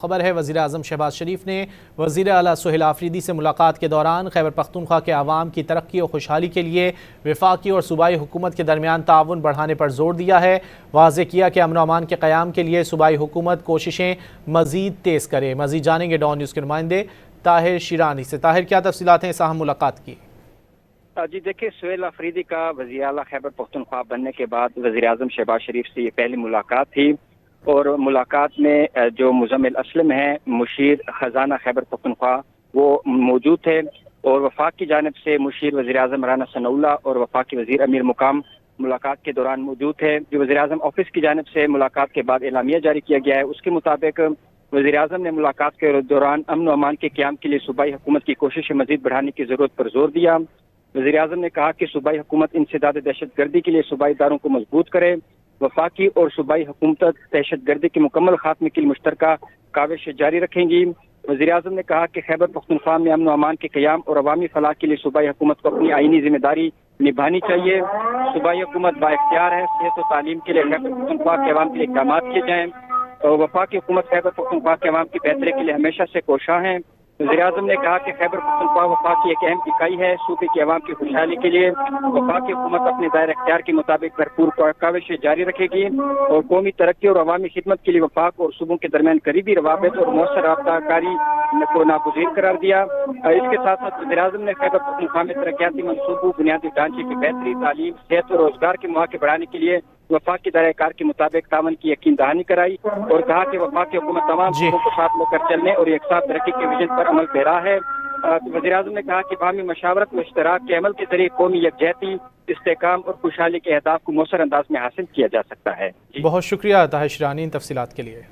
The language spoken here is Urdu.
خبر ہے وزیر اعظم شہباز شریف نے وزیر اعلیٰ سہیل آفریدی سے ملاقات کے دوران خیبر پختونخوا کے عوام کی ترقی اور خوشحالی کے لیے وفاقی اور صوبائی حکومت کے درمیان تعاون بڑھانے پر زور دیا ہے۔ واضح کیا کہ امن و امان کے قیام کے لیے صوبائی حکومت کوششیں مزید تیز کرے۔ مزید جانیں گے ڈان نیوز کے نمائندے طاہر شیرانی سے۔ طاہر، کیا تفصیلات ہیں اس اہم ملاقات کی؟ جی دیکھیں، سہیل آفریدی کا وزیر اعلیٰ خیبر پختونخوا بننے کے بعد وزیر اعظم شہباز شریف سے یہ پہلی ملاقات تھی، اور ملاقات میں جو مزمل اسلم ہیں مشیر خزانہ خیبر پختونخوا وہ موجود تھے، اور وفاق کی جانب سے مشیر وزیر اعظم رانا ثناء اللہ اور وفاقی وزیر امیر مقام ملاقات کے دوران موجود تھے۔ جو وزیر اعظم آفس کی جانب سے ملاقات کے بعد اعلامیہ جاری کیا گیا ہے، اس کے مطابق وزیر اعظم نے ملاقات کے دوران امن و امان کے قیام کے لیے صوبائی حکومت کی کوششیں مزید بڑھانے کی ضرورت پر زور دیا۔ وزیر اعظم نے کہا کہ صوبائی حکومت انسداد دہشت گردی کے لیے صوبائی اداروں کو مضبوط کرے، وفاقی اور صوبائی حکومت دہشت گردی کے مکمل خاتمے کے لیے مشترکہ کاوشیں جاری رکھیں گی۔ وزیر اعظم نے کہا کہ خیبر پختونخوا میں امن و امان کے قیام اور عوامی فلاح کے لیے صوبائی حکومت کو اپنی آئینی ذمہ داری نبھانی چاہیے۔ صوبائی حکومت با اختیار ہے، صحت و تعلیم کے لیے خیبر پختونخوا کے عوام کے لیے اقدامات کیے جائیں، اور وفاقی حکومت خیبر پختونخوا کے عوام کی بہتری کے لیے ہمیشہ سے کوشاں ہیں۔ وزیر اعظم نے کہا کہ خیبر پختونخوا وفاق کی ایک اہم اکائی ہے، صوبے کی عوام کی خوشحالی کے لیے وفاقی حکومت اپنے دائرہ اختیار کے مطابق بھرپور کاوشیں جاری رکھے گی، اور قومی ترقی اور عوامی خدمت کے لیے وفاق اور صوبوں کے درمیان قریبی روابط اور مؤثر رابطہ کاری کو ناگزیر قرار دیا۔ اس کے ساتھ ساتھ وزیر اعظم نے خیبر پختونخوا میں ترقیاتی منصوبوں، بنیادی ڈھانچے کی بہتری، تعلیم، صحت اور روزگار کے مواقع بڑھانے کے لیے وفاق کی دائرہ کار کے مطابق تعاون کی یقین دہانی کرائی، اور کہا کہ وفاق کی حکومت تمام صوبوں کو ساتھ لے کر چلنے اور یکساں ترقی کے وژن پر عمل پیرا ہے۔ وزیر اعظم نے کہا کہ باہمی مشاورت و اشتراک کے عمل کے ذریعے قومی یکجہتی، استحکام اور خوشحالی کے اہداف کو مؤثر انداز میں حاصل کیا جا سکتا ہے۔ بہت شکریہ طاہر شیرانی ان تفصیلات کے لیے۔